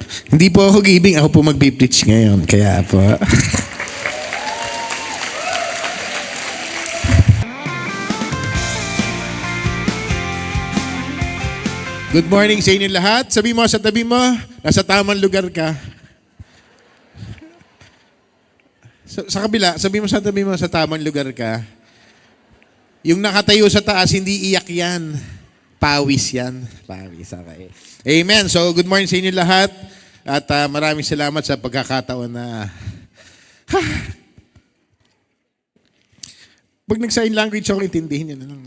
Hindi po ako giving, ako po magpipreach ngayon. Kaya po. Good morning sa inyo lahat. Sabi mo sa tabi mo, nasa tamang lugar ka. Sa kabila, sabi mo sa tabi mo, sa tamang lugar ka. Yung nakatayo sa taas, hindi iyak yan. Pawis yan. Pawis, okay. Amen. So, good morning sa inyo lahat. At maraming salamat sa pagkakataon na... Pag nag-sign language ako, intindihin nyo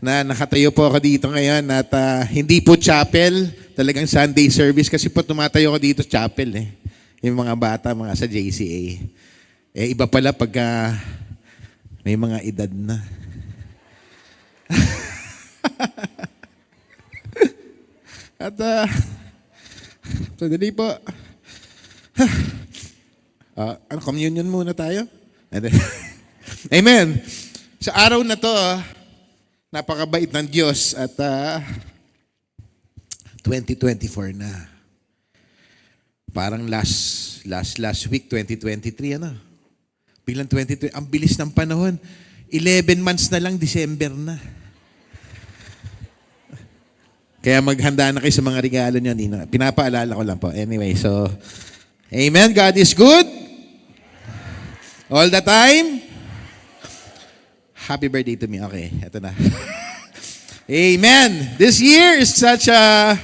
na nakatayo po ako dito ngayon at hindi po chapel, talagang Sunday service kasi po tumatayo ako dito chapel eh. Yung mga bata, mga sa JCA. Eh, iba pala pagka may mga edad na. At, sandali po. Communion muna tayo. Amen. Sa araw na to, napakabait ng Diyos at 2024 na. Parang last week, 2023, ano? Bilang 2023, ang bilis ng panahon. 11 months na lang, December na. Kaya maghanda na kayo sa mga regalo niyo. Pinapaalala ko lang po. Anyway, so, amen. God is good. All the time. Happy birthday to me. Okay, eto na. Amen. This year is such a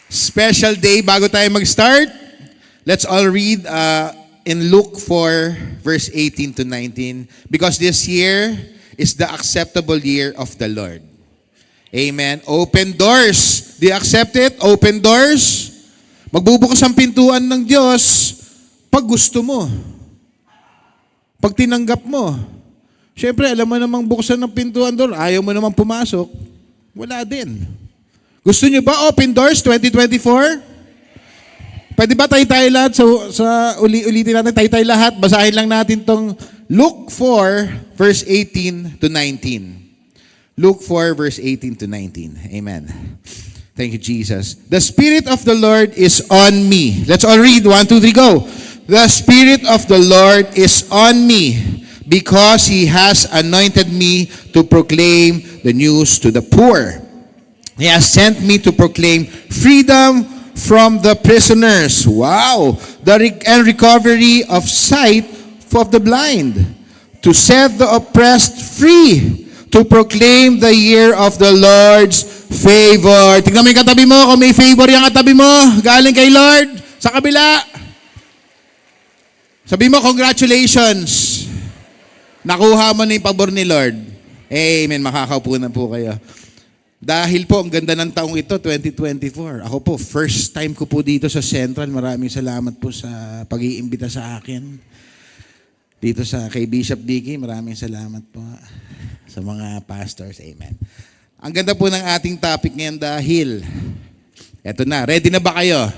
special day. Bago tayo mag-start, let's all read in Luke 4, verse 18 to 19. Because this year is the acceptable year of the Lord. Amen. Open doors. Do you accept it? Open doors. Magbubukas ang pintuan ng Diyos pag gusto mo. Pag tinanggap mo. Siyempre, alam mo namang buksan ng pintuan doon, ayaw mo namang pumasok, wala din. Gusto nyo ba open doors 2024? Pwede ba tayo lahat? Ulitin natin tayo lahat. Basahin lang natin tong Luke 4, verse 18 to 19. Luke 4, verse 18 to 19. Amen. Thank you, Jesus. The Spirit of the Lord is on me. Let's all read. 1, 2, 3, go. The Spirit of the Lord is on me, because He has anointed me to proclaim the news to the poor. He has sent me to proclaim freedom from the prisoners. Wow! And recovery of sight of the blind. To set the oppressed free. To proclaim the year of the Lord's favor. Tingnan mo yung katabi mo, kung may favor yung katabi mo, galing kay Lord, sa kabila. Sabi mo, congratulations. Nakuha mo na yung pabor ni Lord. Amen. Makakaupo na po kayo. Dahil po, ang ganda ng taong ito, 2024. Ako po, first time ko po dito sa Central. Maraming salamat po sa pag-iimbita sa akin. Dito kay Bishop Dicky, maraming salamat po sa mga pastors. Amen. Ang ganda po ng ating topic ngayon dahil, eto na, ready na ba kayo?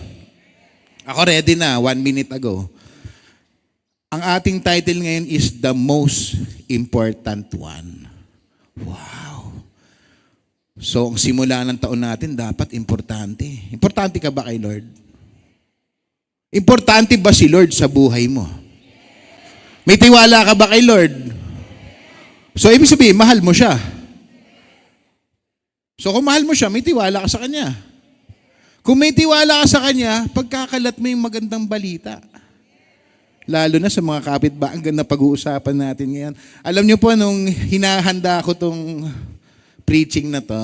Ako ready na, 1 minute ago. Ang ating title ngayon is The Most Important One. Wow. So, ang simula ng taon natin, dapat importante. Importante ka ba kay Lord? Importante ba si Lord sa buhay mo? May tiwala ka ba kay Lord? So, ibig sabihin, mahal mo siya. So, kung mahal mo siya, may tiwala ka sa Kanya. Kung may tiwala ka sa Kanya, pagkakalat mo yung magandang balita. Lalo na sa mga kapitbahay, ang ganda pag-uusapan natin ngayon. Alam niyo po, nung hinahanda ko tong preaching na to,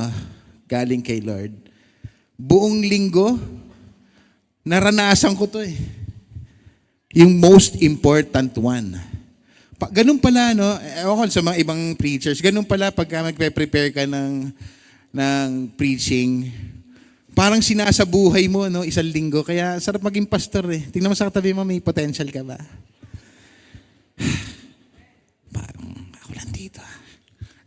galing kay Lord, buong linggo, naranasan ko to eh. Yung most important one. Ganun pala, no? Ewan ko sa mga ibang preachers, ganun pala pagka magpe-prepare ka ng preaching, parang sinasabuhay mo, no, 1 linggo. Kaya sarap maging pastor eh. Tingnan mo sa katabi mo, may potential ka ba? Parang ako lang dito.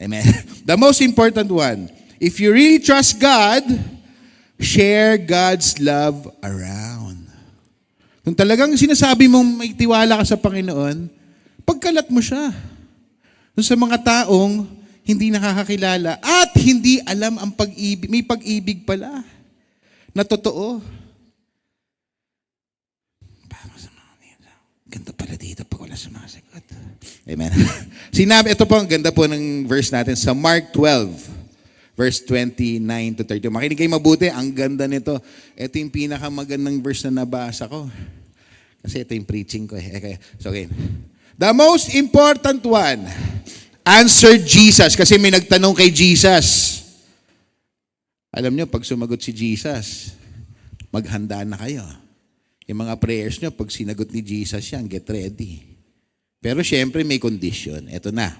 Amen. The most important one. If you really trust God, share God's love around. Kung talagang sinasabi mong may tiwala ka sa Panginoon, pagkalat mo siya. Kung sa mga taong hindi nakakakilala at hindi alam ang pag-ibig, may pag-ibig pala na totoo. sumasagot. Amen. Sinabi, ito po, ang ganda po ng verse natin sa Mark 12, verse 29 to 30. Makinig kayo mabuti, ang ganda nito. Ito yung pinakamagandang verse na nabasa ko. Kasi ito yung preaching ko. So again, the most important one, answered Jesus. Kasi may nagtanong kay Jesus. Alam nyo, pag sumagot si Jesus, maghanda na kayo. Yung mga prayers nyo, pag sinagot ni Jesus yan, get ready. Pero syempre may condition. Ito na.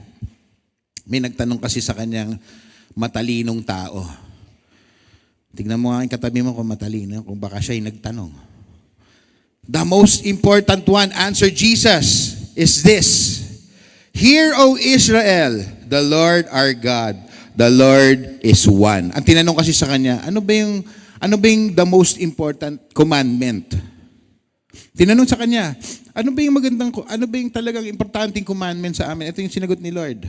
May nagtanong kasi sa kanyang matalinong tao. Tignan mo nga yung katabi mo kung matalino, kung baka siya yung nagtanong. The most important one, answered Jesus, is this. Hear, O Israel, the Lord our God, the Lord is one. Ang tinanong kasi sa kanya, ano ba yung the most important commandment? Tinanong sa kanya, ano ba yung talagang importanteng commandment sa amin? Ito yung sinagot ni Lord.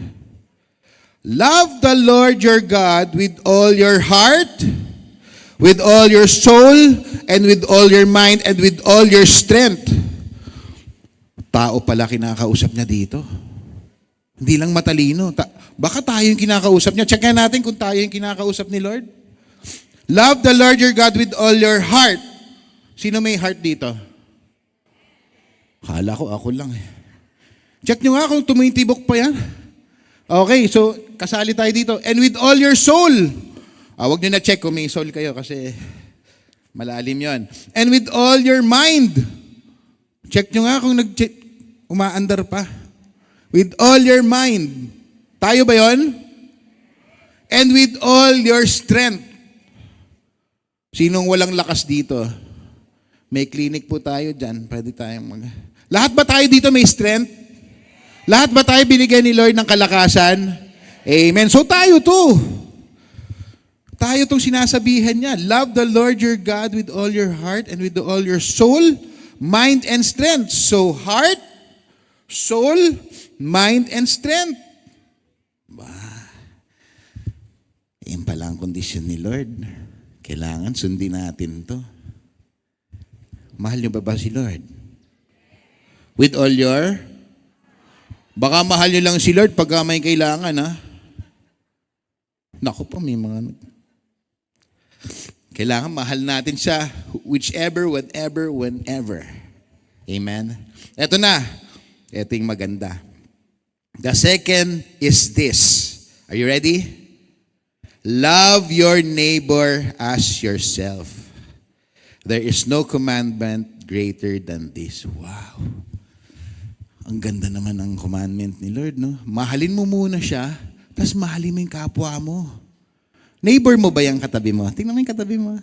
Love the Lord your God with all your heart, with all your soul, and with all your mind, and with all your strength. Tao pala kinakausap niya dito. Hindi lang matalino. Baka tayo yung kinakausap niya. Check natin kung tayo yung kinakausap ni Lord. Love the Lord your God with all your heart. Sino may heart dito? Kala ko ako lang eh. Check nyo nga kung tumitibok pa yan. Okay, so kasali tayo dito. And with all your soul. Wag nyo na check kung may soul kayo kasi malalim yon. And with all your mind. Check nyo nga kung umaandar pa. With all your mind. Tayo ba yon? And with all your strength. Sinong walang lakas dito? May clinic po tayo dyan. Pwede tayong Lahat ba tayo dito may strength? Lahat ba tayo binigyan ni Lord ng kalakasan? Amen. So tayo to. Tayo tong sinasabihan niya. Love the Lord your God with all your heart and with all your soul, mind, and strength. So heart, soul, mind, and strength. Yan pala ang kondisyon ni Lord. Kailangan sundin natin to. Mahal niyo ba si Lord? With all your... Baka mahal niyo lang si Lord pagka may kailangan, ha? Naku po, may mga... Kailangan mahal natin siya whichever, whatever, whenever. Amen? Ito na. Ito yung maganda. The second is this. Are you ready? Love your neighbor as yourself. There is no commandment greater than this. Wow. Ang ganda naman ng commandment ni Lord, no? Mahalin mo muna siya, tapos mahalin mo yung kapwa mo. Neighbor mo ba yung katabi mo? Tingnan mo yung katabi mo.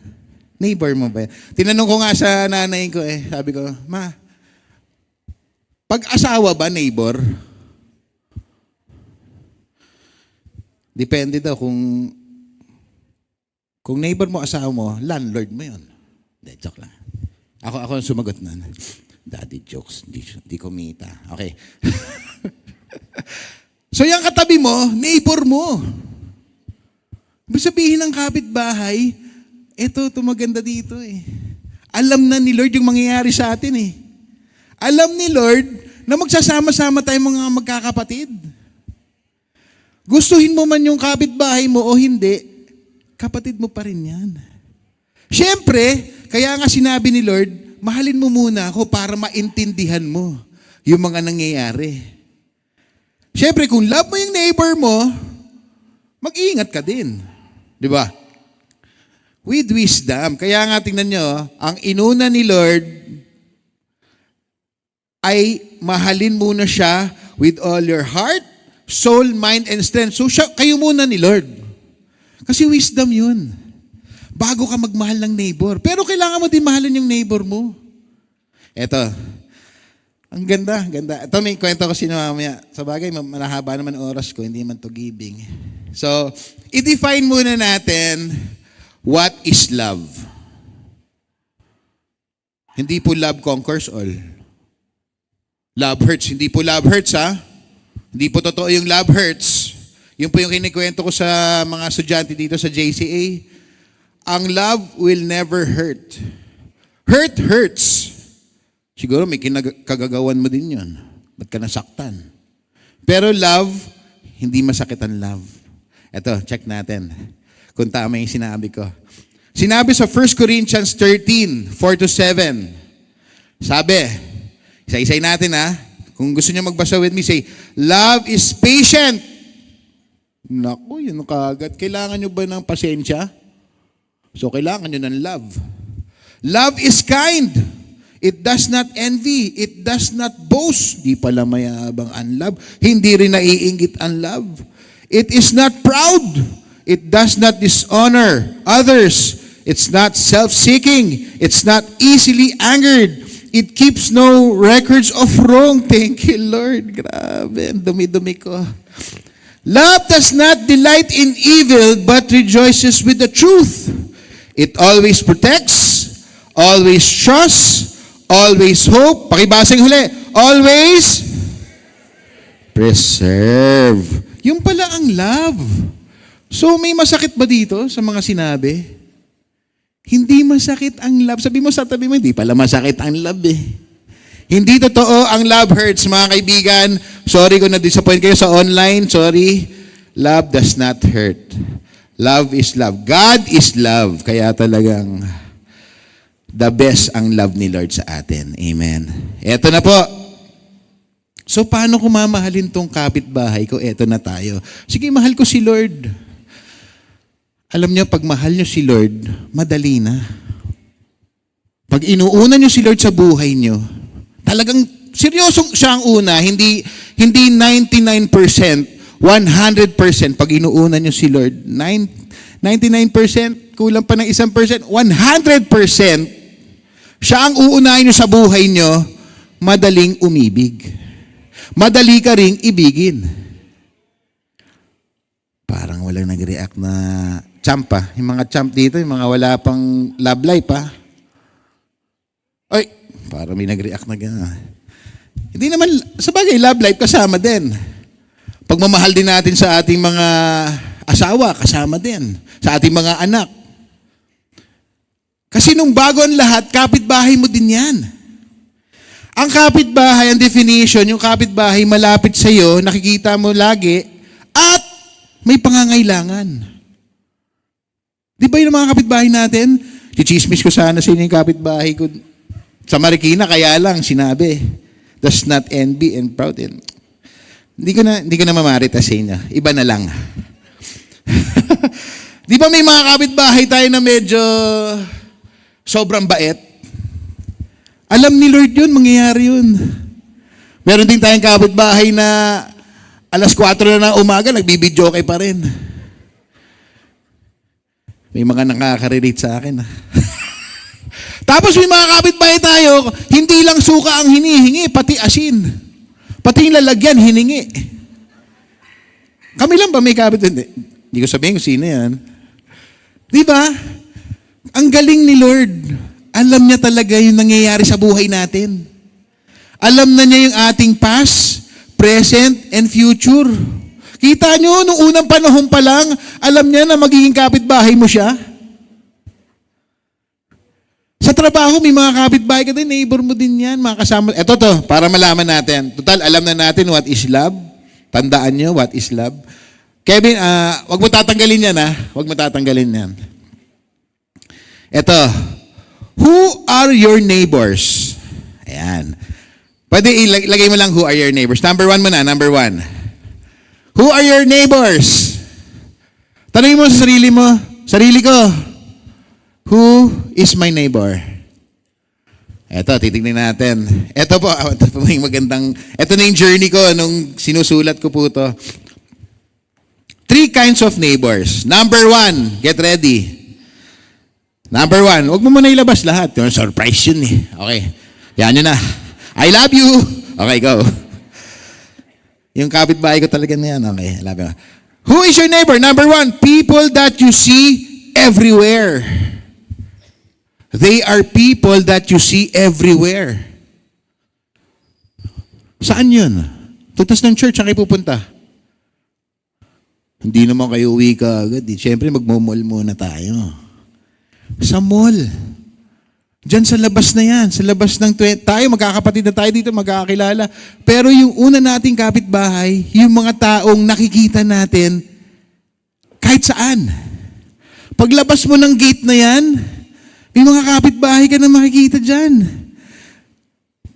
Neighbor mo ba yan? Tinanong ko nga sa nanay ko sabi ko, Ma, pag-asawa ba neighbor? Depende daw kung neighbor mo, asawa mo, landlord mo yun. Hindi, joke lang. Ako ang sumagot na. Daddy jokes, di kumita. Okay. So yung katabi mo, neighbor mo. Ibig sabihin ng kapitbahay, ito maganda dito eh. Alam na ni Lord yung mangyayari sa atin eh. Alam ni Lord na magsasama-sama tayong mga magkakapatid. Gustuhin mo man yung kapitbahay mo o hindi, kapatid mo pa rin yan. Siyempre, kaya nga sinabi ni Lord, mahalin mo muna ako para maintindihan mo yung mga nangyayari. Siyempre, kung love mo yung neighbor mo, mag-iingat ka din. Di ba? With wisdom. Kaya nga tingnan nyo, ang inuna ni Lord ay mahalin muna siya with all your heart, soul, mind, and strength. So kayo muna ni Lord. Kasi wisdom yun. Bago ka magmahal ng neighbor. Pero kailangan mo din mahalin yung neighbor mo. Eto. Ang ganda, ganda. Ito may kwento ko mamaya. Sa bagay, malahaba naman oras ko, hindi man to giving. So, i-define muna natin what is love. Hindi po love conquers all. Love hurts. Hindi po love hurts, ha? Hindi po totoo yung love hurts. Yun po yung kinikwento ko sa mga estudyante dito sa JCA. Ang love will never hurt. Hurt hurts. Siguro may kagagawan mo din yun. Ba't ka nasaktan? Pero love, hindi masakit ang love. Ito, check natin. Kung tama yung sinabi ko. Sinabi sa 1 Corinthians 13, 4-7. Sabi, isa-isay natin ha. Kung gusto niyo magbasa with me, say, love is patient. Naku, yun kagad. Kailangan nyo ba ng pasensya? So, kailangan nyo ng love. Love is kind. It does not envy. It does not boast. Di pala mayabang ang love. Hindi rin naiinggit ang love. It is not proud. It does not dishonor others. It's not self-seeking. It's not easily angered. It keeps no records of wrong. Thank you, Lord. Grabe, ang dumi-dumi ko. Love does not delight in evil, but rejoices with the truth. It always protects, always trusts, always hope. Pakibasang huli. Always preserve. Yung pala ang love. So may masakit ba dito sa mga sinabi? Hindi masakit ang love. Sabi mo sa tabi mo, hindi pala masakit ang love eh. Hindi totoo ang love hurts, mga kaibigan. Sorry kung na-disappoint kayo sa online. Sorry. Love does not hurt. Love is love. God is love. Kaya talagang the best ang love ni Lord sa atin. Amen. Eto na po. So paano ko mamahalin tong kapitbahay ko? Eto na tayo. Sige, mahal ko si Lord. Alam niyo, pag mahal niyo si Lord, madali na. Pag inuuna niyo si Lord sa buhay niyo, talagang seryosong siya ang una, hindi 99%, 100% pag inuuna niyo si Lord. 99%, kulang pa ng 1%, 100%, siya ang uunahin niyo sa buhay niyo, madaling umibig. Madali ka ring ibigin. Parang walang nag-react na champ pa. Yung mga champ dito, yung mga wala pang love life pa. Ay, parang may nag-react na gano'n. Hindi naman, sa bagay, love life kasama din. Pagmamahal din natin sa ating mga asawa, kasama din. Sa ating mga anak. Kasi nung bago ang lahat, kapitbahay mo din yan. Ang kapitbahay, ang definition, yung kapitbahay malapit sa iyo, nakikita mo lagi, at may pangangailangan. Di ba yung mga kapitbahay natin? Chichismis ko sana sa inyo yung kapitbahay ko sa Marikina, kaya lang sinabi, does not envy and proud. Hindi ko na mamarita sa inyo. Iba na lang. Di ba may mga kapitbahay tayo na medyo sobrang bait? Alam ni Lord yun, mangyayari yun. Meron din tayong kapitbahay na alas 4 na ng umaga, nagbibidyo kay pa rin. May mga nakaka-relate sa akin. Tapos may mga kapitbahay tayo, hindi lang suka ang hinihingi, pati asin. Pati yung lalagyan, hiningi. Kami lang ba may kapitbahay? Hindi ko sabihin kung sino yan. Di ba? Ang galing ni Lord. Alam niya talaga yung nangyayari sa buhay natin. Alam na niya yung ating past, present, and future. Kita nyo, nung unang panahon pa lang, alam niya na magiging kapitbahay mo siya. Sa trabaho, may mga kapitbahay ka din, neighbor mo din yan, mga kasama. Ito to, para malaman natin. Total, alam na natin what is love. Tandaan nyo, what is love. Kevin, wag mo tatanggalin yan ha. Wag mo tatanggalin yan. Ito, who are your neighbors? Ayan. Pwede ilagay mo lang who are your neighbors. Number 1 muna, number 1. Who are your neighbors? Tanungin mo sa sarili ko, who is my neighbor? Eto, titignan natin. Ito po may magandang, ito na yung journey ko nung sinusulat ko po to. 3 kinds of neighbors. Number 1, get ready. Number 1, huwag mo muna ilabas lahat. Yung surprise yun eh. Okay, yan yun na. I love you. Okay, go. Yung kapitbahay ko talaga na yan. Okay, I love you. Who is your neighbor? Number 1, people that you see everywhere. They are people that you see everywhere. Saan yun? Tutas ng church, saan kayo pupunta? Hindi naman kayo uwi ka agad. Siyempre, magmamall muna tayo. Sa mall. Diyan sa labas na yan, sa labas ng tayo, magkakapatid na tayo dito, magkakakilala. Pero yung una nating kapitbahay, yung mga taong nakikita natin kahit saan. Paglabas mo ng gate na yan, may mga kapitbahay ka na makikita dyan.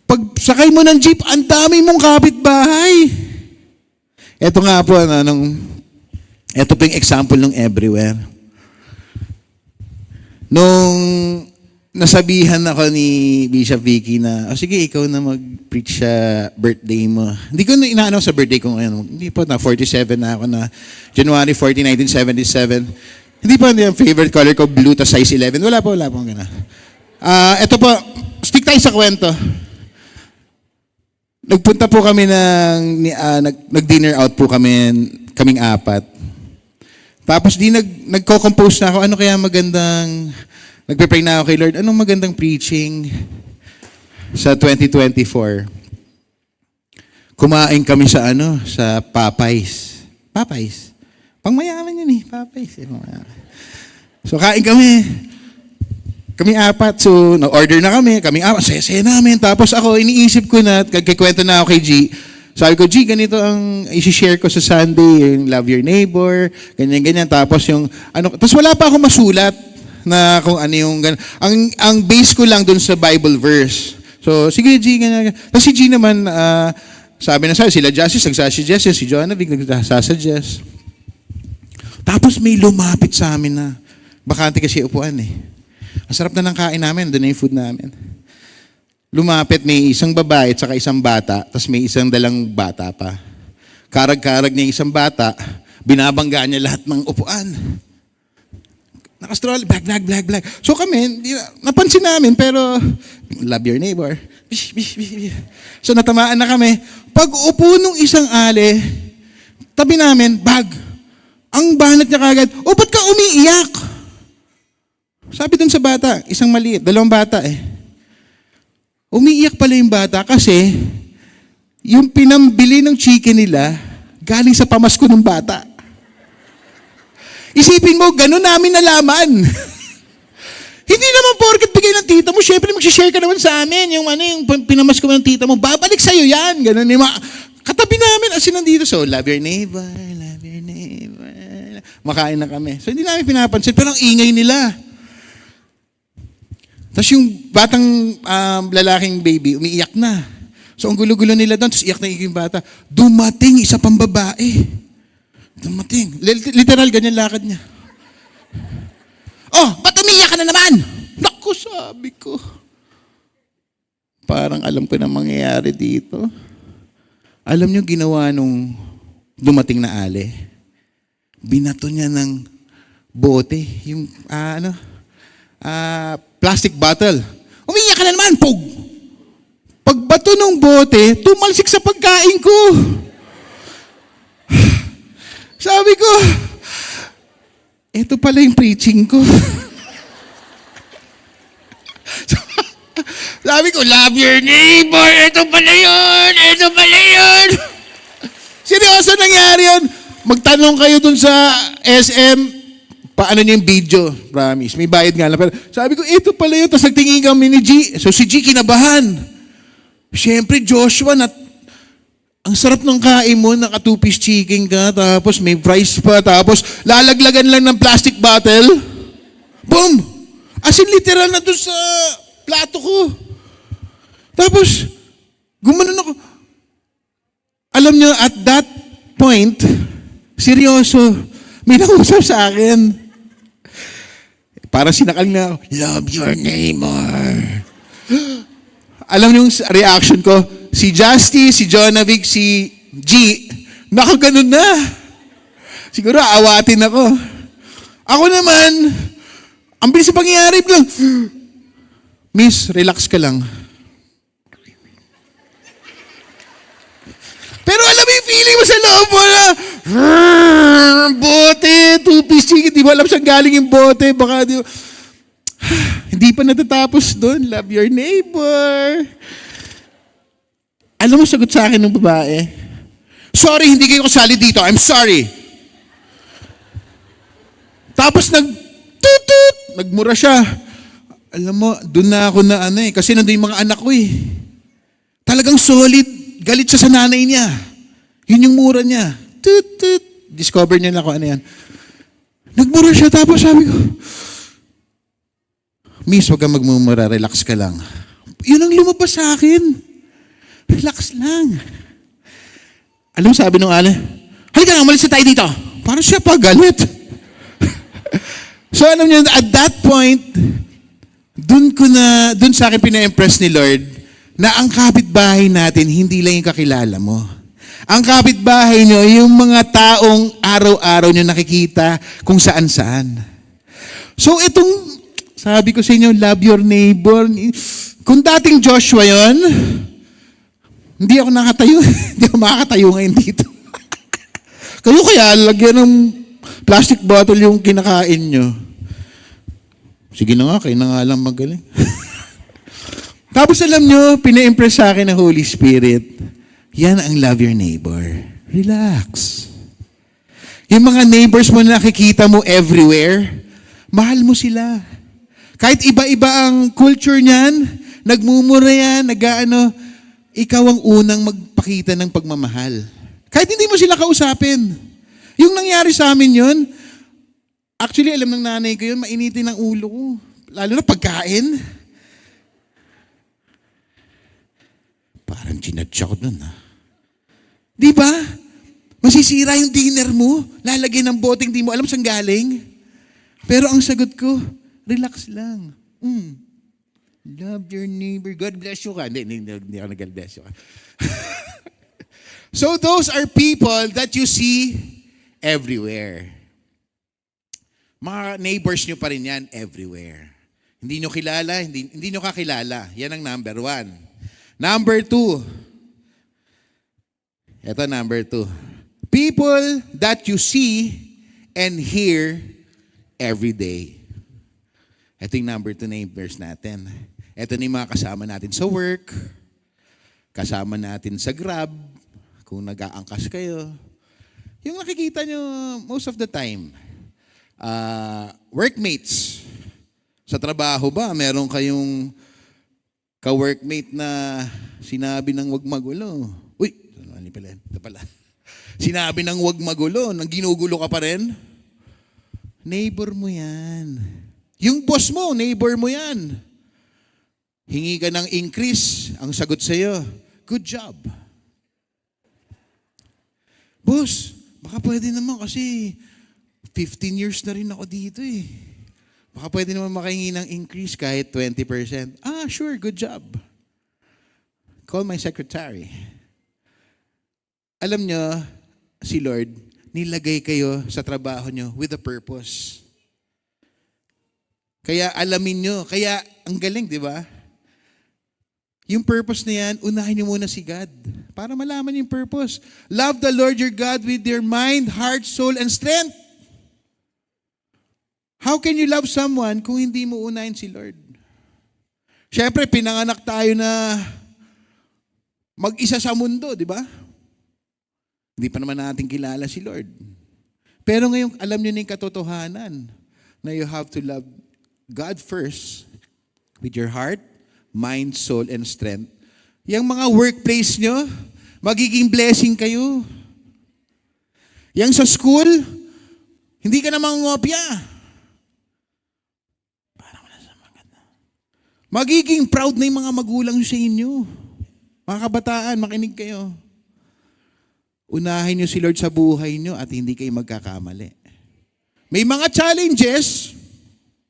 Pag sakay mo ng jeep, ang dami mong kapitbahay. Ito nga po, ito po yung example ng everywhere. Nung nasabihan ako ni Bishop Vicky na, sige, ikaw na mag-preach sa birthday mo. Hindi ko na inaano sa birthday ko ngayon. Hindi po, na 47 na ako na January 14, 1977. Hindi po, hindi ang favorite color ko, blue, to size 11. Wala po gano'n. Ito po, stick tayo sa kwento. Nagpunta po kami nag-dinner out po kaming apat. Tapos nagko-compose na ako, ano kaya magandang, nagpe-pray na ako kay Lord, anong magandang preaching sa 2024? Kumain kami sa sa Popeyes. Popeyes. Pangmayaman yun Popeyes. So kain kami. Kami apat, so na-order na kami apat, saya namin. Tapos ako, iniisip ko na, kagkikwento na ako kay G. Sabi ko, G, ganito ang isi-share ko sa Sunday, yung love your neighbor, ganyan. Tapos tapos wala pa ako masulat na kung ano yung, ang base ko lang dun sa Bible verse. So, sige, G, ganyan. Tapos si G naman, sabi na sila Justice, nagsasuggest, si Joanna Vic, nagsasuggest. Tapos may lumapit sa amin na, bakante kasi upuan Ang sarap na ng kain namin, doon na yung food namin. Lumapit, may isang babae at saka isang bata, tapos may isang dalang bata pa. Karag-karag niya isang bata, binabangga niya lahat ng upuan. Nakastroll, blag. So kami, napansin namin, pero love your neighbor. So natamaan na kami. Pag upo nung isang ale, tabi namin, bag. Ang banat niya kagad, ba't ka umiiyak? Sabi dun sa bata, isang maliit, dalawang bata Umiiyak pala yung bata kasi yung pinambili ng chicken nila galing sa pamasko ng bata. Isipin mo, ganun namin nalaman. Hindi naman porket bigay ng tita mo, syempre mag-share ka naman sa amin. Yung pinamasko mo ng tita mo, babalik sa'yo yan. Ganun yung katabi namin, as in nandito. So, love your neighbor. Makain na kami. So, hindi namin pinapansin, pero ang ingay nila. Tapos yung batang lalaking baby, umiiyak na. So ang gulo-gulo nila doon, tapos iyak na yung bata. Dumating isa pang babae. Dumating. Literal, ganyan lakad niya. Ba't umiiyak ka na naman? Naku, sabi ko. Parang alam ko na mangyayari dito. Alam niyo ginawa nung dumating na ale? Binato niya ng bote. Yung, plastic bottle. Umiiyak ka na naman, pog! Pagbato ng bote, tumalsik sa pagkain ko. Sabi ko, eto pala yung preaching ko. Sabi ko, love your neighbor, eto pala yun. Seryoso nangyari yun. Magtanong kayo dun sa SM, paano niya yung video? Promise. May bayad nga lang. Pero sabi ko, ito pala yun. Tapos nagtingin kami ni G. So si G kinabahan. Siyempre, Joshua, ang sarap ng kain mo, naka 2-piece chicken ka, tapos may fries pa, tapos lalaglagan lang ng plastic bottle. Boom! As in literal na doon sa plato ko. Tapos, gumanon ako. Alam niyo, at that point, seryoso, may nakusap sa akin. Parang sinakal na ako, love your neighbor. Alam niyo yung reaction ko, si Justice, si Jonavic, si G, nakaganon na. Siguro aawatin ako. Ako naman, ang bilis sa pangyayari lang, Miss, relax ka lang. Pero alam mo yung feeling mo sa loob mo na, bote, 2-piece chicken, di mo alam saan galing yung bote, baka hindi pa natatapos doon, love your neighbor. Alam mo sagot sa akin ng babae, sorry, hindi kayo kasali dito, I'm sorry. Tapos nagmura siya. Alam mo, doon na ako na kasi nandun yung mga anak ko eh. Talagang solid. Galit siya sa nanay niya. Yun yung mura niya. Tut, tut. Discover niya na kung ano yan. Nagmura siya tapos sabi ko, Miss, huwag kang magmumura, relax ka lang. Yun ang lumabas sa akin. Relax lang. Alam mo sabi nung ala, halika nga, umalis na tayo dito. Parang siya pa galit. So alam niyo, at that point, dun sa akin pina-impress ni Lord, na ang kapitbahay natin, hindi lang yung kakilala mo. Ang kapitbahay nyo, yung mga taong araw-araw nyo nakikita kung saan-saan. So itong, sabi ko sa inyo, love your neighbor. Kung dating Joshua yon, hindi ako nakatayo. Hindi ako makakatayo ngayon dito. Kayo kaya lagyan ng plastic bottle yung kinakain nyo. Sige na nga, kayo na nga lang magaling. Tapos alam nyo, pina-impress sa akin ng Holy Spirit. Yan ang love your neighbor. Relax. Yung mga neighbors mo na nakikita mo everywhere, mahal mo sila. Kahit iba-iba ang culture niyan, nagmumura yan, ikaw ang unang magpakita ng pagmamahal. Kahit hindi mo sila kausapin. Yung nangyari sa amin yun, actually alam ng nanay ko yun, mainitin ang ulo ko. Lalo na pagkain. Parang chinadya ko dun Di ba? Masisira yung dinner mo, lalagyan ng boteng di mo alam saan galing. Pero ang sagot ko, relax lang. Love your neighbor. God bless you ka. Hindi ako nag-God bless you ka. So those are people that you see everywhere. Mga neighbors nyo pa rin yan everywhere. Hindi nyo kilala, hindi nyo kakilala. Yan ang number 1. Number 2. Ito number 2. People that you see and hear every day. Ito yung number 2 na yung verse natin. Ito na yung mga kasama natin sa work, kasama natin sa Grab, kung nag-aangkas kayo. Yung nakikita nyo most of the time, workmates. Sa trabaho ba, meron kayong ka-workmate na sinabi ng wag magulo. Uy, ito pala. Sinabi ng wag magulo, nang ginugulo ka pa rin. Neighbor mo yan. Yung boss mo, neighbor mo yan. Hingi ka ng increase, ang sagot sa'yo, good job. Boss, baka pwede naman kasi 15 years na rin ako dito eh. Baka pwede naman makahingi ng increase kahit 20%. Ah, sure, good job. Call my secretary. Alam nyo, si Lord, nilagay kayo sa trabaho nyo with a purpose. Kaya alamin nyo, kaya ang galing, di ba? Yung purpose na yan, unahin nyo muna si God para malaman yung purpose. Love the Lord your God with your mind, heart, soul, and strength. How can you love someone kung hindi mo unahin si Lord? Siyempre, pinanganak tayo na mag-isa sa mundo, di ba? Hindi pa naman natin kilala si Lord. Pero ngayon, alam nyo na yung katotohanan na you have to love God first with your heart, mind, soul, and strength. Yang mga workplace nyo, magiging blessing kayo. Yang sa school, hindi ka na mangungopya. Magiging proud na yung mga magulang sa inyo. Mga kabataan, makinig kayo. Unahin nyo si Lord sa buhay nyo at hindi kayo magkakamali. May mga challenges,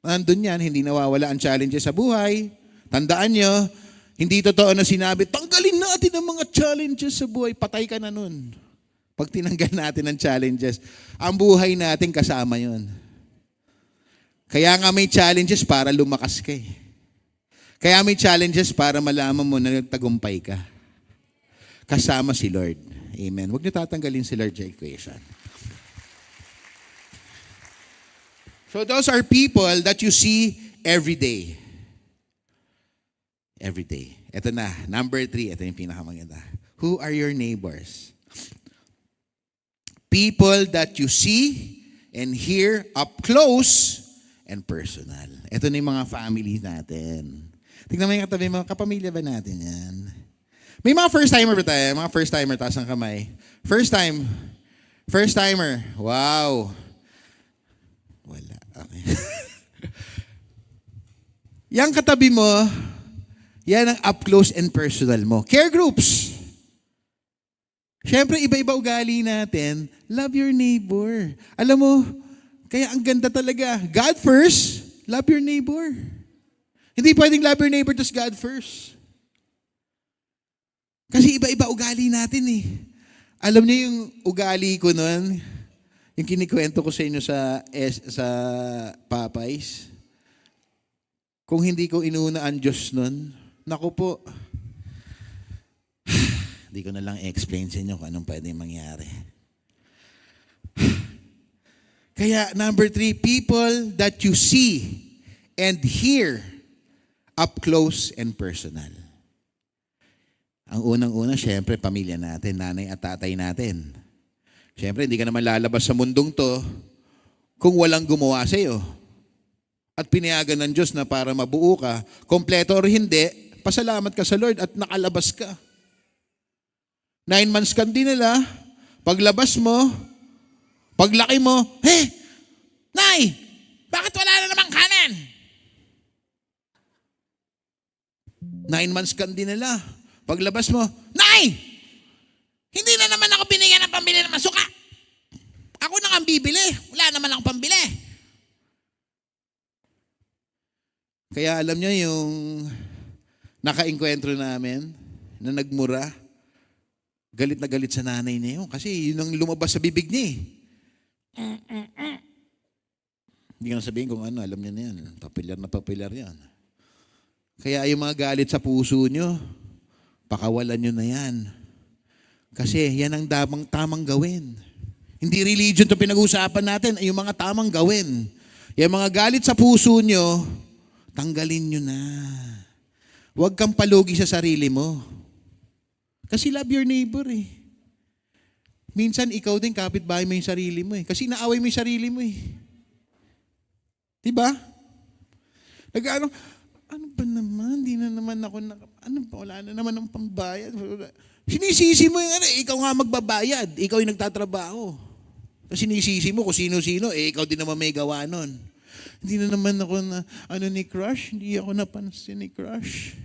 nandun yan, hindi nawawala ang challenges sa buhay. Tandaan nyo, hindi totoo na sinabi, tanggalin natin ang mga challenges sa buhay, patay ka na nun. Pag tinanggal natin ang challenges, ang buhay natin kasama yun. Kaya nga may challenges para lumakas ka eh. Kaya may challenges para malaman mo na nagtagumpay ka. Kasama si Lord. Amen. Huwag niyo tatanggalin si Lord sa equation. So those are people that you see every day. Every day. Ito na, number 3. Ito yung pinakamaganda. Who are your neighbors? People that you see and hear up close and personal. Ito na yung mga family natin. Tignan mo yung katabi mo, kapamilya ba natin yan? May mga first-timer ba tayo? Mga first-timer, taas ang kamay. First-timer. Wow. Wala. Okay. Yang katabi mo, yan ang up close and personal mo. Care groups. Siyempre, iba-iba ugali natin. Love your neighbor. Alam mo, kaya ang ganda talaga. God first, love your neighbor. Hindi pwedeng love your neighbor tas God first. Kasi iba-iba ugali natin eh. Alam niyo yung ugali ko noon, yung kinikwento ko sa inyo sa Popeyes. Kung hindi ko inuuna ang Diyos noon, naku po, hindi ko na lang explain sa inyo kung anong pwedeng mangyari. Kaya number 3, people that you see and hear up close and personal. Ang unang-una, syempre, pamilya natin, nanay at tatay natin. Syempre, hindi ka naman lalabas sa mundong to kung walang gumawa sa iyo. At pinayagan ng Diyos na para mabuo ka, kompleto or hindi, pasalamat ka sa Lord at nakalabas ka. 9 months ka din nila, paglabas mo, paglaki mo, Nay! Bakit wala na namang kanin? 9 months ka din nila. Paglabas mo, Nay! Hindi na naman ako binigyan ng pambili ng masuka. Ako na ang bibili. Wala naman akong pambili. Kaya alam nyo yung naka-enkwentro namin na nagmura, galit na galit sa nanay niya yun. Kasi yun ang lumabas sa bibig niya eh. Hindi ko na sabihin kung ano, alam niya na yan. Papilar yan. Kaya yung mga galit sa puso nyo, pakawalan nyo na yan. Kasi yan ang tamang gawin. Hindi religion ito pinag-uusapan natin, ay yung mga tamang gawin. Yung mga galit sa puso nyo, tanggalin nyo na. Huwag kang palugi sa sarili mo. Kasi love your neighbor eh. Minsan ikaw din kapitbahay mo yung sarili mo eh. Kasi naaway mo yung sarili mo eh. Diba? Ano ba naman? Di na naman ako wala na naman ang pambayad. Sinisisi mo yung ikaw nga magbabayad. Ikaw yung nagtatrabaho. Sinisisi mo kung sino-sino, ikaw din naman may gawa nun. Hindi na naman ako ni crush. Hindi ako napansin ni crush.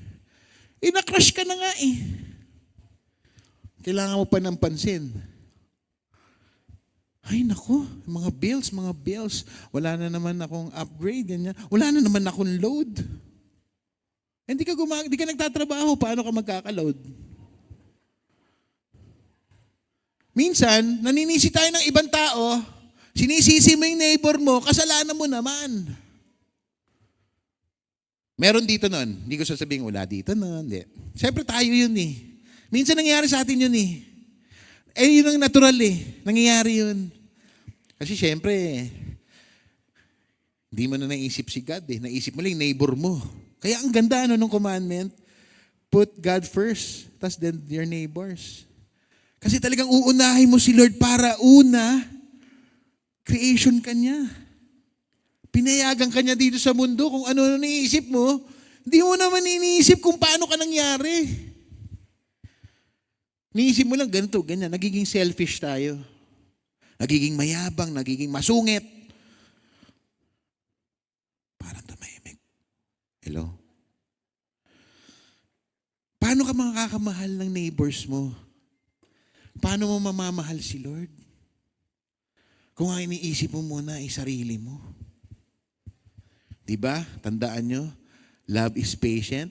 Na-crush ka na nga eh. Kailangan mo pa ng pansin. Ay, naku, mga bills. Wala na naman akong upgrade, ganyan. Wala na naman akong load. Hindi ka nagtatrabaho, paano ka magkaka-load? Minsan, naninisi tayo ng ibang tao, sinisisi mo yung neighbor mo, kasalanan mo naman. Meron dito nun. Hindi ko sasabihin, wala dito nun. Hindi. Siyempre tayo yun eh. Minsan nangyayari sa atin yun eh. Yun ang natural eh. Nangyayari yun. Kasi siyempre, hindi mo na naisip si God eh. Naisip mo lang yung neighbor mo. Kaya ang ganda nung commandment, put God first, tas then your neighbors. Kasi talagang uunahin mo si Lord para una, creation ka niya. Pinayagan ka niya dito sa mundo kung ano naiisip mo, hindi mo naman iniisip kung paano ka nangyari. Niisip mo lang ganito, ganyan. Nagiging selfish tayo. Nagiging mayabang, nagiging masungit. Parang tumahimik. Hello? Paano ka makakamahal ng neighbors mo? Paano mo mamamahal si Lord? Kung ang iniisip mo muna ay sarili mo. Diba? Tandaan nyo, love is patient.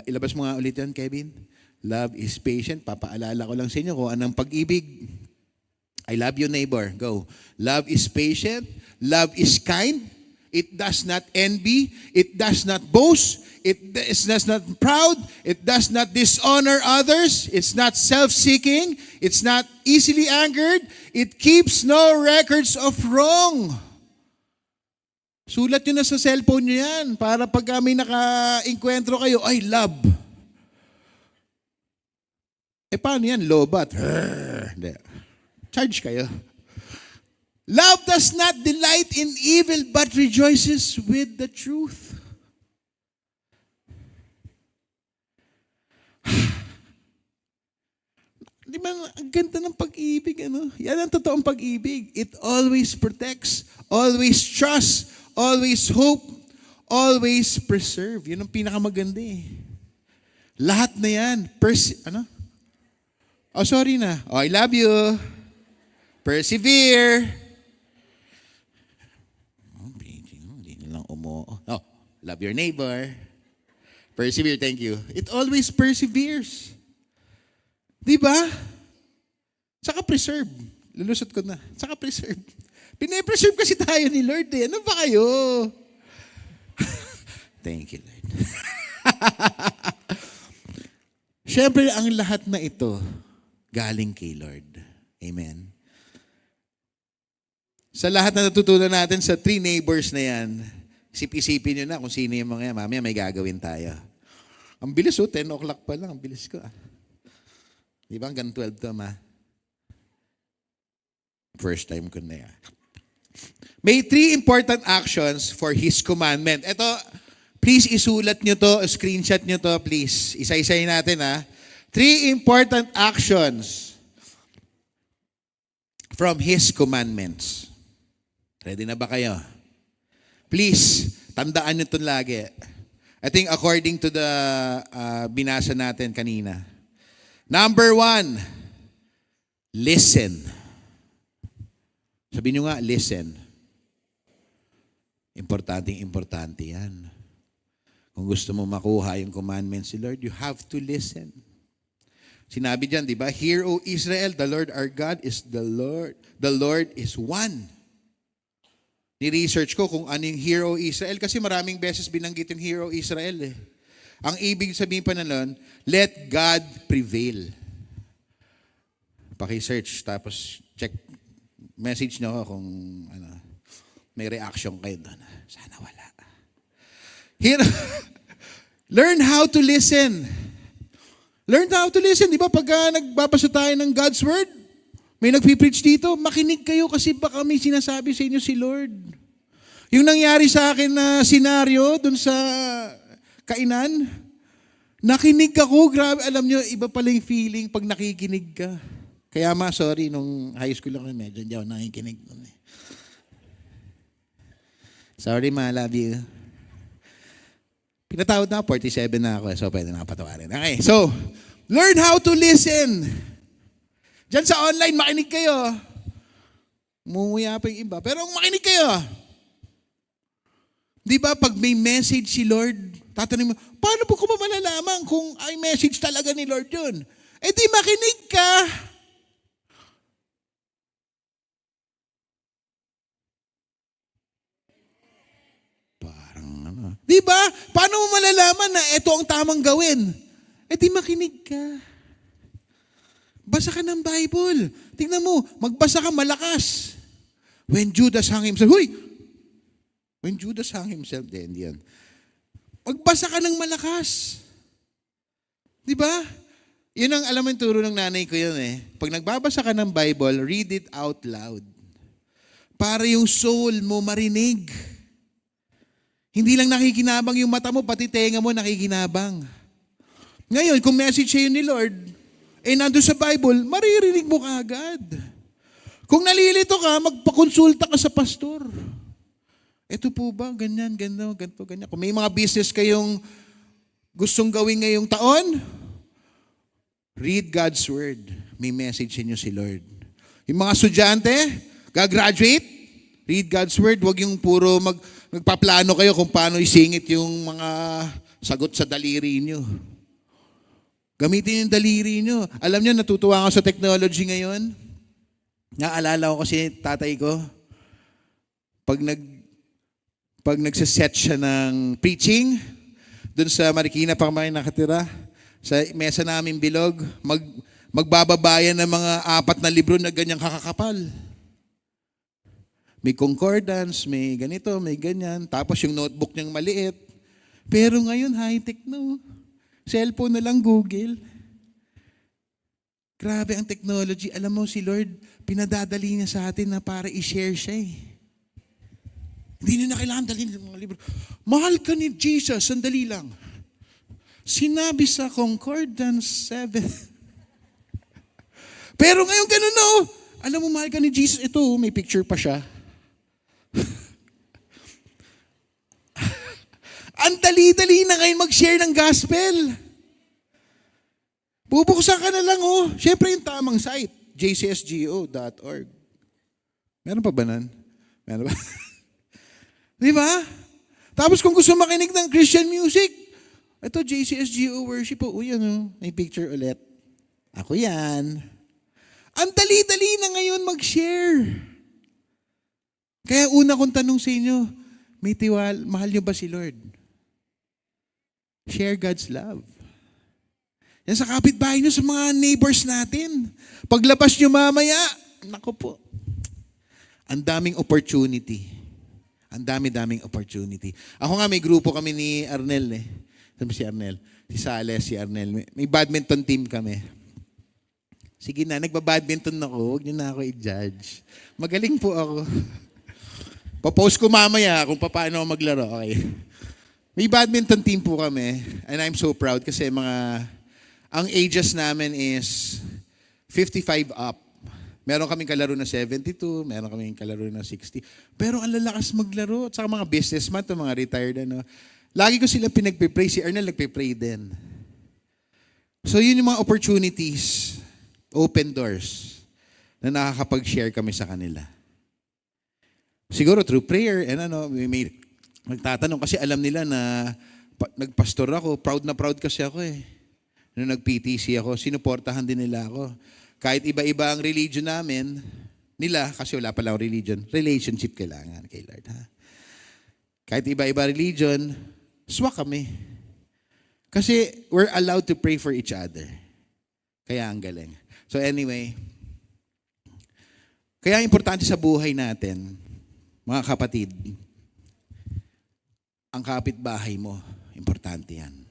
Ilabas mo nga ulit yan, Kevin. Love is patient. Papaalala ko lang sa inyo kung anong pag-ibig. I love you, neighbor. Go. Love is patient. Love is kind. It does not envy. It does not boast. It does not proud. It does not dishonor others. It's not self-seeking. It's not easily angered. It keeps no records of wrong. Sulat nyo na sa cellphone nyo yan para pag may naka-enkwentro kayo, ay, love. Paano yan? Lobat. Charge kayo. Love does not delight in evil, but rejoices with the truth. Di ba, ang ganda ng pag-ibig, ano? Yan ang totoong pag-ibig. It always protects, always trusts, always hope, always preserve. Yun ang pinakamaganda eh. Lahat na yan. Ano? Oh, sorry na. Oh, I love you. Persevere. Oh, hindi nilang Oh, love your neighbor. Persevere, thank you. It always perseveres. Di ba? Saka preserve. Lulusot ko na. Saka preserve. Pine-preserve kasi tayo ni Lord eh. Ano ba kayo? Thank you, Lord. Siyempre, ang lahat na ito galing kay Lord. Amen. Sa lahat na natutunan natin sa 3 neighbors na yan, isip-isipin nyo na kung sino yung mga yan. Mamaya may gagawin tayo. Ang bilis 10 o'clock pa lang. Ang bilis ko Di ba hanggang 12 to, ma? First time ko na yan. May 3 important actions for His commandment. Ito, please isulat nyo to, screenshot nyo to, please. Isa-isay natin, 3 important actions from His commandments. Ready na ba kayo? Please, tandaan nyo ito lagi. I think according to the binasa natin kanina. Number 1, listen. Sabihin nyo nga, listen. Importante yan. Kung gusto mo makuha yung commandments ni Lord, you have to listen. Sinabi dyan, di ba? Hear, O Israel, the Lord our God is the Lord. The Lord is one. Ni-research ko kung ano yung Hear, O Israel kasi maraming beses binanggit yung Hear, O Israel eh. Ang ibig sabihin pa na nun, let God prevail. Paki-search, tapos check, message nyo ako kung may reaction kayo doon. Sana wala. Here, learn how to listen. Learn how to listen. Di ba pag nagbabasa tayo ng God's Word, may nagpipreach dito, makinig kayo kasi baka may sinasabi sa inyo si Lord. Yung nangyari sa akin na senaryo doon sa kainan, nakinig ako, grabe, alam nyo, iba pala yung feeling pag nakikinig ka. Kaya sorry, nung high school ako, medyo hindi ako nakikinig doon eh. Sorry love you. Pinatawad na ako, 47 na ako, so pwede na patawarin. Okay, so, learn how to listen. Diyan sa online, makinig kayo. Mumuya pa yung iba. Pero kung makinig kayo, di ba pag may message si Lord, tatanungin mo, paano po ko malalaman kung ay message talaga ni Lord yun? Eh di makinig ka. Parang di ba? Paano mo malalaman na ito ang tamang gawin? Eh di makinig ka. Basa ka ng Bible. Tingnan mo, magbasa ka malakas. When Judas hung himself, When Judas hung himself, then yan. Magbasa ka ng malakas. Di ba? Yun ang alam mo yung turo ng nanay ko yun eh. Pag nagbabasa ka ng Bible, read it out loud. Para yung soul mo marinig. Hindi lang nakikinabang yung mata mo, pati tenga mo nakikinabang. Ngayon, kung message sa'yo ni Lord, nandun sa Bible, maririnig mo kaagad. Kung nalilito ka, magpakonsulta ka sa pastor. Ito po ba, ganyan, ganito, ganyan. Kung may mga business kayong gustong gawin ngayong taon, read God's Word. May message inyo si Lord. Yung mga estudyante, gagraduate, read God's Word. Huwag yung puro magpaplano kayo kung paano isingit yung mga sagot sa daliri nyo. Gamitin yung daliri nyo. Alam nyo, natutuwa ako sa technology ngayon. Naalala ko kasi tatay ko, pag nagsaset siya ng preaching, dun sa Marikina pa kami nakatira, sa mesa namin bilog, magbababayan ng mga 4 na libro na ganyang kakakapal. May concordance, may ganito, may ganyan. Tapos yung notebook niyang maliit. Pero ngayon, high-tech na. Cellphone na lang, Google. Grabe ang technology. Alam mo, si Lord, pinadadali niya sa atin na para i-share siya eh. Hindi nyo na kailangan dalhin ng mga libro. Mahal ka ni Jesus, sandali lang. Sinabi sa Concordance 7. Pero ngayon ganun na oh. Alam mo, mahal ka ni Jesus. Ito, may picture pa siya. Ang dali-dali na ngayon mag-share ng gospel. Bubuksan ka na lang oh. Siyempre yung tamang site, jcsgo.org. Meron pa ba nun? Meron ba? Di ba? Tapos kung gusto makinig ng Christian music, ito JCSGO worship po. Uy, ano, may picture ulit. Ako yan. Ang dali-dali na ngayon mag-share. Kaya una kong tanong sa inyo, mahal nyo ba si Lord? Share God's love. Yan sa kapitbahay nyo, sa mga neighbors natin. Paglabas nyo mamaya, naku po, ang daming opportunity. Ang dami-daming opportunity. Ako nga, may grupo kami ni Arnel eh. Sabi si Arnel? Si Sales, si Arnel. May badminton team kami. Sige na, nagbabadminton ako. Huwag niyo na ako i-judge. Magaling po ako. Papost ko mamaya kung paano ako maglaro. Okay. May badminton team po kami. And I'm so proud kasi ang ages namin is 55 up. Meron kaming kalaro na 72, meron kaming kalaro na 60. Pero ang lalakas maglaro. At saka mga businessman, to mga retired. Ano. Lagi ko sila pinagpipray. Si Arnel nagpipray din. So yun yung mga opportunities, open doors, na nakakapag-share kami sa kanila. Siguro through prayer, and may nagtatanong kasi alam nila na nagpastor ako. Proud na proud kasi ako eh. Nung nag-PTC ako, sinuportahan din nila ako. Kahit iba-iba ang religion namin, nila, kasi wala palang religion, relationship kailangan kay Lord. Ha? Kahit iba-iba religion, swak kami. Kasi we're allowed to pray for each other. Kaya ang galing. So anyway, kaya importante sa buhay natin, mga kapatid, ang kapitbahay mo, importante yan.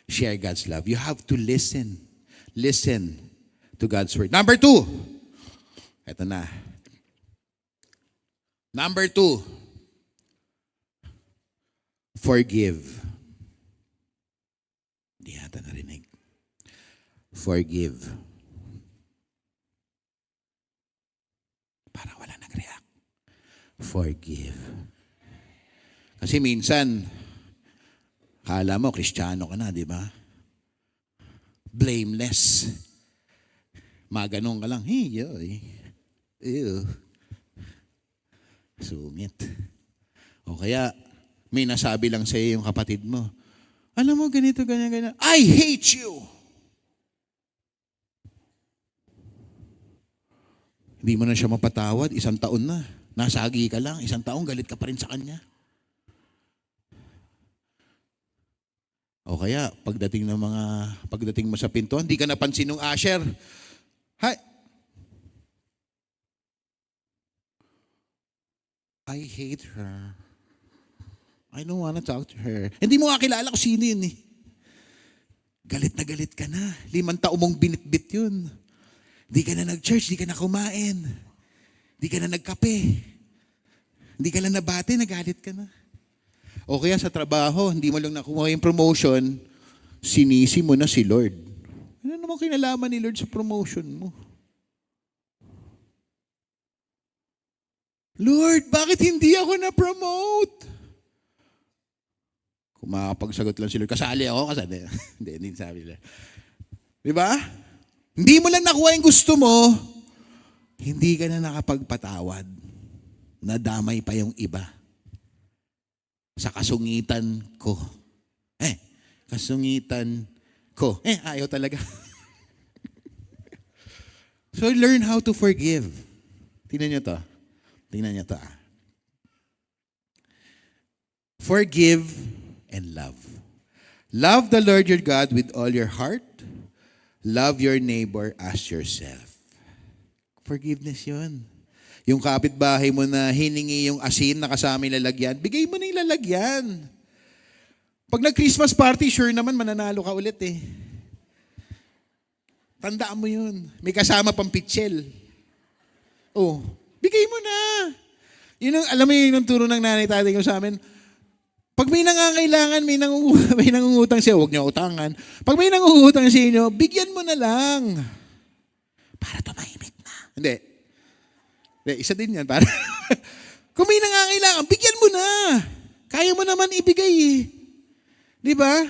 Share God's love. You have to listen. Listen to God's word. Number 2. Ito na. Number 2. Forgive. Hindi yata narinig. Forgive. Para wala nag-react. Forgive. Kasi minsan, kala mo, Kristiyano ka na, di ba? Blameless. Maganon ka lang, hey, yoy. Ew. Sungit. O kaya, may nasabi lang sa iyo yung kapatid mo, alam mo, ganito, ganyan, ganyan. I hate you! Hindi mo na siya mapatawad, 1 taon na. Nasagi ka lang, 1 taon, galit ka pa rin sa kanya. O kaya, pagdating mo sa pinto, hindi ka napansin ng usher. Hi. I hate her. I don't wanna talk to her. Hindi mo nga kilala kung sino yun eh. Galit na galit ka na. 5 taon mong binitbit yun. Hindi ka na nag-church, hindi ka na kumain. Hindi ka na nagkape. Hindi ka lang nabate, nagalit ka na. O kaya sa trabaho, hindi mo lang nakuha yung promotion, sinisi mo na si Lord. Ano naman kinalaman ni Lord sa promotion mo? Lord, bakit hindi ako na-promote? Kung makapagsagot lang si Lord, kasali ako, kasali. Hindi sabi nila. Di ba? Hindi mo lang nakuha yung gusto mo, hindi ka na nakapagpatawad. Nadamay pa yung iba. Sa kasungitan ko. Kasungitan ko. Ayaw talaga. So learn how to forgive. Tingnan niyo to. Forgive and love. Love the Lord your God with all your heart. Love your neighbor as yourself. Forgiveness yun. Yung kapitbahay mo na hiningi yung asin na kasama yung lalagyan, bigay mo na yung lalagyan. Pag nag-Christmas party, sure naman mananalo ka ulit eh. Tandaan mo yun. May kasama pang pitchel. Oh, bigay mo na. Yun ang, alam mo yun ang turo ng nanay tatay ko sa amin. Pag may nangangailangan, may nangungutang siya, huwag niyo utangan. Pag may nangungutang sa inyo, bigyan mo na lang. Para tumahimik na. Hindi, isa din yan. Para kung may nangangailangan, bigyan mo na. Kaya mo naman ibigay eh. Di ba?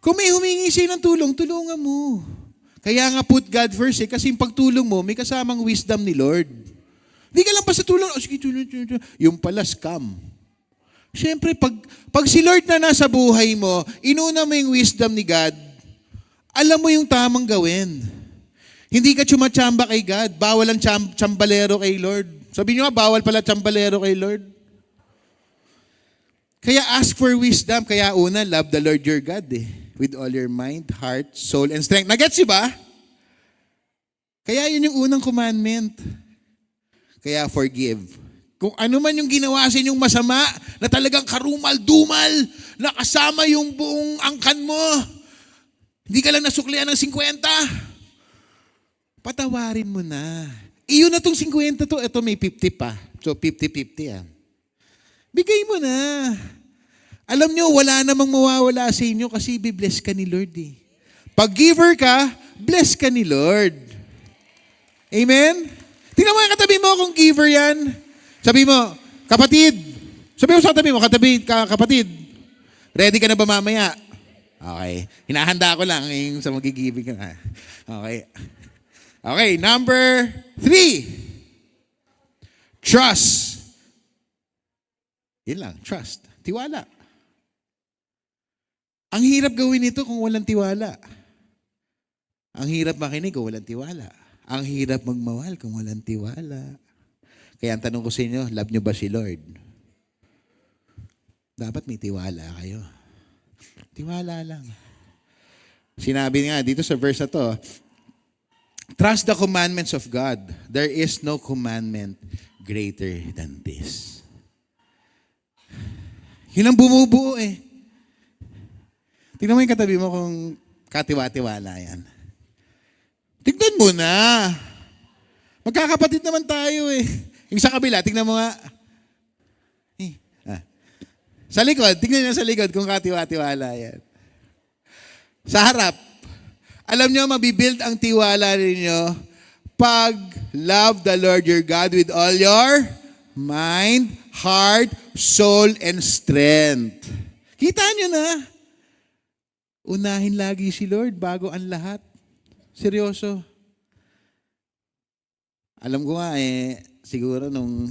Kung may humingi siya ng tulong, tulungan mo. Kaya nga put God first eh, kasi yung pagtulong mo, may kasamang wisdom ni Lord. Hindi ka lang pa sa tulong, sige, tulong. Yung pala scam. Siyempre, pag si Lord na nasa buhay mo, inuna mo yung wisdom ni God, alam mo yung tamang gawin. Hindi ka tsumachamba kay God. Bawal ang chambalero kay Lord. Sabi nyo nga, bawal pala chambalero kay Lord. Kaya ask for wisdom. Kaya una, love the Lord your God eh. With all your mind, heart, soul, and strength. Nagets ba? Kaya yun yung unang commandment. Kaya forgive. Kung ano man yung ginawa sa inyong masama, na talagang karumal-dumal, na kasama yung buong angkan mo, hindi ka lang nasuklian ng 50, patawarin mo na. Iyon na tong 50 to, ito may 50 pa. So 50-50 yan. Bigay mo na. Alam nyo, wala namang mawawala sa inyo kasi bibless ka ni Lord eh. Pag giver ka, bless ka ni Lord. Amen? Tingnan mo yung katabi mo kung giver yan. Sabi mo, kapatid. Sabi mo sa katabi mo, kapatid. Ready ka na ba mamaya? Okay. Hinahanda ko lang yung sa magigiving ka. Okay. Okay, number 3. Trust. Yun lang, trust. Tiwala. Ang hirap gawin ito kung walang tiwala. Ang hirap makinig kung walang tiwala. Ang hirap magmawal kung walang tiwala. Kaya ang tanong ko sa inyo, love nyo ba si Lord? Dapat may tiwala kayo. Tiwala lang. Sinabi nga dito sa verse na to, trust the commandments of God. There is no commandment greater than this. Yun ang bumubuo eh. Tingnan mo yung katabi mo kung katiwa-tiwala yan. Tignan mo na. Magkakapatid naman tayo eh. Yung sa kabila, tignan mo nga. Sa likod, tignan nyo sa likod kung katiwa-tiwala yan. Sa harap, alam nyo, mabibuild ang tiwala ninyo pag love the Lord your God with all your mind, heart, soul, and strength. Kita nyo na. Unahin lagi si Lord bago ang lahat. Seryoso. Alam ko nga siguro nung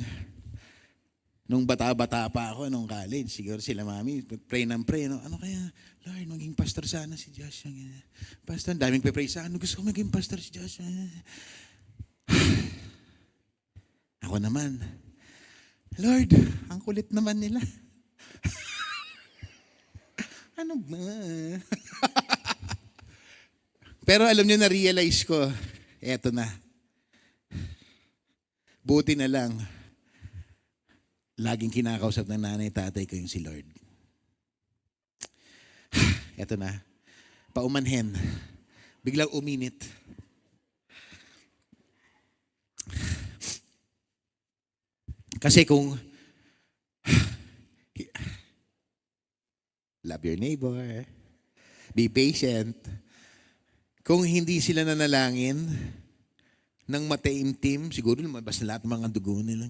bata-bata pa ako, nung college, siguro sila mami, pray ng pray, no? Ano kaya, Lord, maging pastor sana si Joshua. Pastor, daming pray sa akin. Gusto ko maging pastor si Joshua. Ako naman, Lord, ang kulit naman nila. Ano ba? Pero alam nyo, na-realize ko, eto na. Buti na lang, laging kinakausap ng nanay tatay ko yung si Lord. Eto na, paumanhin, biglang uminit. Kasi kung love your neighbor, be patient. Kung hindi sila nanalangin ng mataimtim, siguro lumabas na lahat ng mga dugo nila.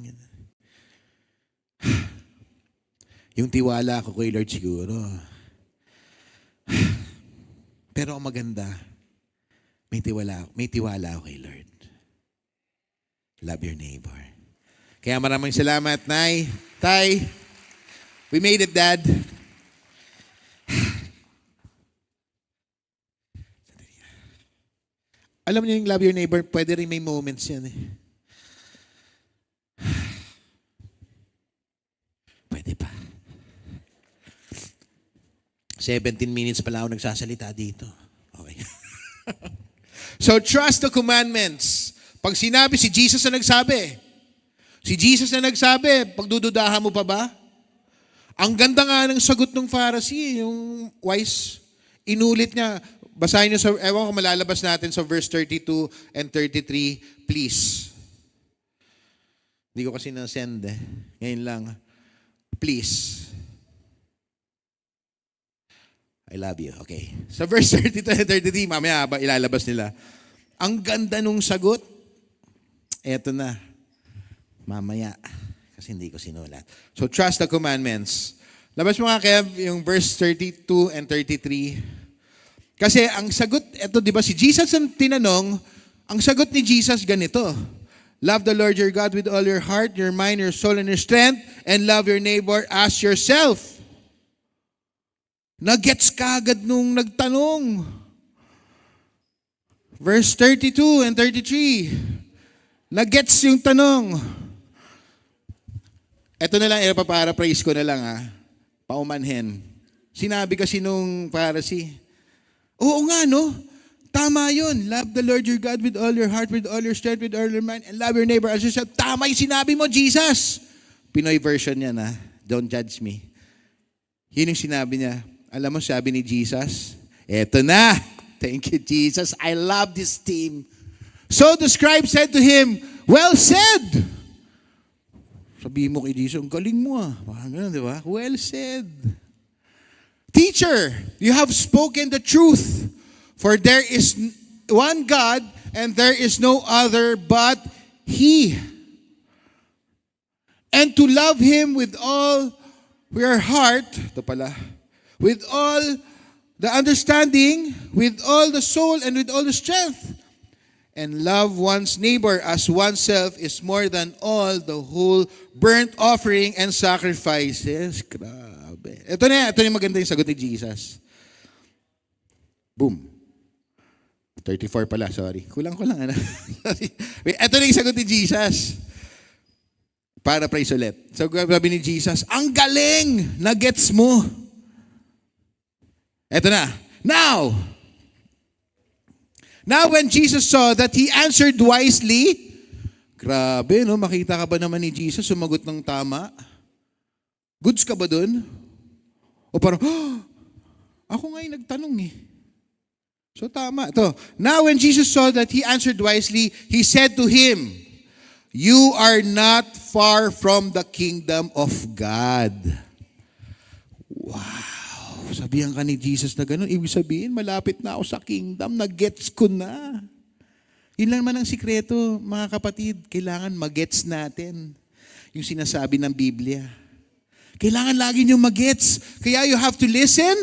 Yung tiwala ko kay Lord siguro. Pero ang maganda, may tiwala ako kay Lord. Love your neighbor. Kaya maraming salamat, Nay, Tay. We made it, Dad. Alam niyo yung love your neighbor, pwede rin may moments yan eh. Pwede pa. 17 minutes pala ako nagsasalita dito. Okay. So trust the commandments. Pag sinabi, si Jesus na nagsabi. Si Jesus na nagsabi, pagdududahan mo pa ba? Ang ganda nga ng sagot ng Pharisee, yung wise, inulit niya, basahin nyo sa, ewan ko malalabas natin sa verse 32 and 33, please. Hindi ko kasi na-send eh. Ngayon lang. Please. I love you. Okay. Sa verse 32 and 33, mamaya ilalabas nila. Ang ganda nung sagot. Eto na. Mamaya. Kasi hindi ko sinulat. So, trust the commandments. Labas mo nga, Kev, yung verse 32 and 33. Kasi ang sagot, eto, di ba, si Jesus ang tinanong, ang sagot ni Jesus ganito. Love the Lord your God with all your heart, your mind, your soul, and your strength, and love your neighbor as yourself. Nagets ka agad nung nagtanong. Verse 32 and 33. Nagets yung tanong. Ito na lang, ipaparaphrase ko na lang paumanhin. Sinabi kasi nung Pharisee, oo nga no, tama yun. Love the Lord your God with all your heart, with all your strength, with all your mind, and love your neighbor as yourself. Tama yung sinabi mo, Jesus. Pinoy version yan Don't judge me. Yun yung sinabi niya. Alam mo, sabi ni Jesus, eto na. Thank you, Jesus. I love this team. So the scribe said to him, well said. Sabihin mo kay Jesus, ang galing mo Parang ganun, di ba? Well said. Teacher, you have spoken the truth. For there is one God, and there is no other but He. And to love Him with all your heart, ito pala, with all the understanding, with all the soul, and with all the strength. And love one's neighbor as oneself is more than all the whole burnt offering and sacrifices. Grabe. Ito na yung maganda yung sagot ni Jesus. Boom. 34 pala, sorry. Kulang-kulang. Ito na yung sagot ni Jesus. Para praise ulit. So, sabi ni Jesus, ang galing na gets mo. Ito na. Now when Jesus saw that he answered wisely, grabe, no? Makita ka ba naman ni Jesus sumagot ng tama? Goods ka ba dun? O parang, ako nga yung nagtanong So tama. Ito. Now when Jesus saw that he answered wisely, he said to him, you are not far from the kingdom of God. Wow. Sabihan ka ni Jesus na gano'n, ibig sabihin, malapit na ako sa kingdom, nag-gets ko na. Yun lang naman ang sikreto, mga kapatid, kailangan mag-gets natin yung sinasabi ng Biblia. Kailangan lagi nyo mag-gets. Kaya you have to listen,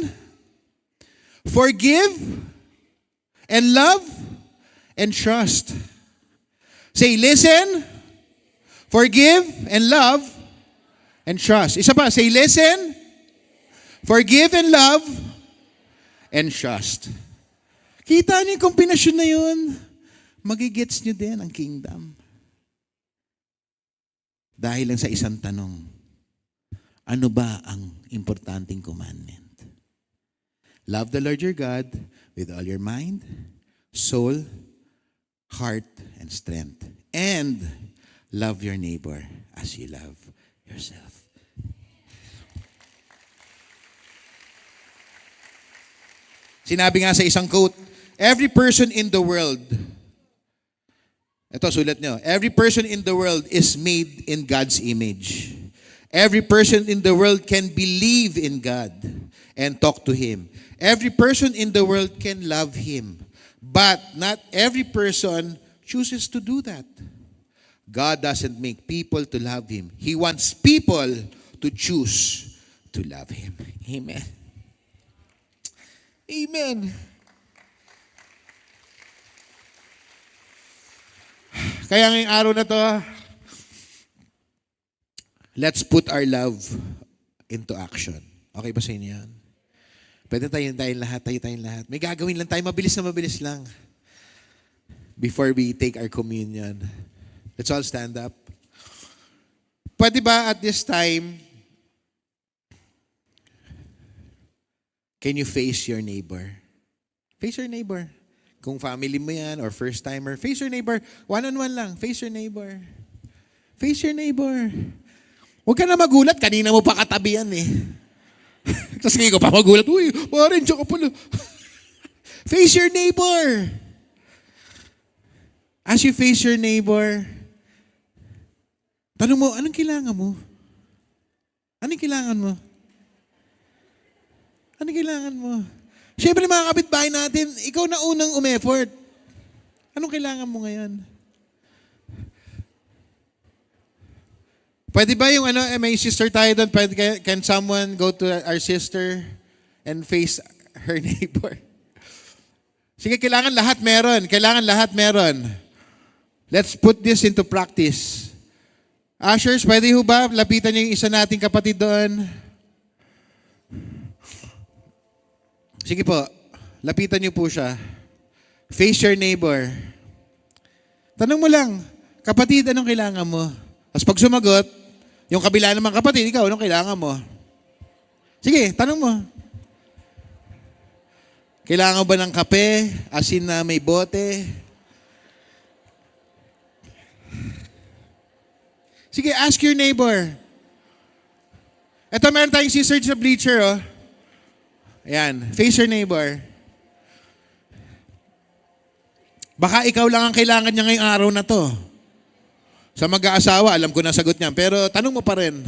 forgive, and love, and trust. Say, listen, forgive, and love, and trust. Isa pa, say, listen, forgive and love and trust. Kita niyo yung kombinasyon na yun. Magigets niyo din ang kingdom. Dahil lang sa isang tanong, ano ba ang importanteng commandment? Love the Lord your God with all your mind, soul, heart, and strength. And love your neighbor as you love yourself. Sinabi nga sa isang quote, every person in the world, ito sulat nyo, every person in the world is made in God's image. Every person in the world can believe in God and talk to Him. Every person in the world can love Him. But not every person chooses to do that. God doesn't make people to love Him. He wants people to choose to love Him. Amen. Amen. Kaya ngayong araw na to, let's put our love into action. Okay ba sa inyo yan? Pwede tayong lahat. May gagawin lang tayo, mabilis lang. Before we take our communion. Let's all stand up. Pwede ba at this time, can you face your neighbor? Face your neighbor. Kung family mo yan or first timer, face your neighbor. One-on-one lang. Face your neighbor. Face your neighbor. Huwag ka na magulat. Kanina mo pa katabi yan Tapos ngayon ko pa magulat. Uy, parang dyan ka pala. Face your neighbor. As you face your neighbor, tanong mo, anong kailangan mo? Anong kailangan mo? Anong kailangan mo? Siyempre mga kapitbahay natin, ikaw na unang umeffort. Anong kailangan mo ngayon? Pwede ba yung may sister tayo doon? Can someone go to our sister and face her neighbor? Sige, kailangan lahat meron. Kailangan lahat meron. Let's put this into practice. Ushers, pwede ho ba? Lapitan niyo yung isa nating kapatid doon. Sige po, lapitan niyo po siya. Face your neighbor. Tanong mo lang, kapatid, anong kailangan mo? Tapos pag sumagot, yung kabila naman kapatid, ikaw, anong kailangan mo? Sige, tanong mo. Kailangan ba ng kape? Asin na may bote? Sige, ask your neighbor. Ito, meron tayong sister sa bleacher, oh. Ayan, face your neighbor. Baka ikaw lang ang kailangan niya ngayong araw na to. Sa mag-aasawa, alam ko na sagot niya. Pero tanong mo pa rin.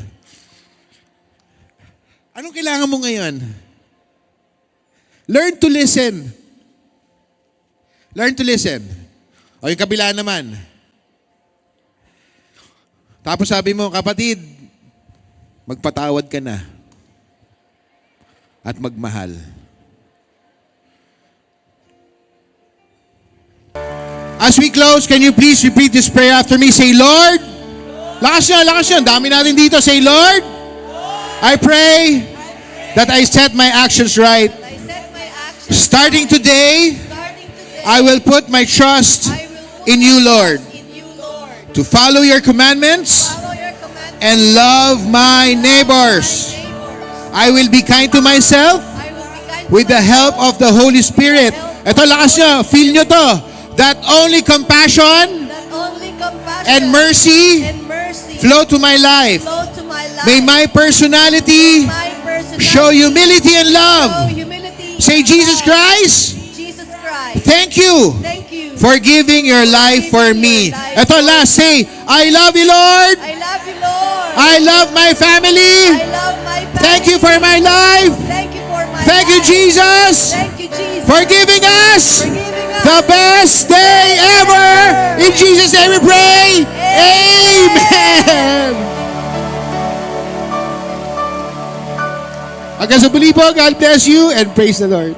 Anong kailangan mo ngayon? Learn to listen. Learn to listen. O yung kabila naman. Tapos sabi mo, kapatid, magpatawad ka na. At magmahal. As we close, can you please repeat this prayer after me? Say, Lord. Lakas yan. Dami natin dito. Say, Lord, I pray that I set my actions right. Starting today, I will put my trust in you, Lord, to follow your commandments and love my neighbors. I will be kind to myself with the help of the Holy Spirit. Ito, lakas nyo. Feel nyo to. That only compassion and mercy flow to my life. May my personality show humility and love. Say, Jesus Christ, thank you for giving your life for me. Ito last, say, I love you, Lord. I love my family. Thank you for my life. Thank you, Jesus, for giving us the best day ever. In Jesus' name we pray. Amen. Hanggang sa muli po, God bless you and praise the Lord.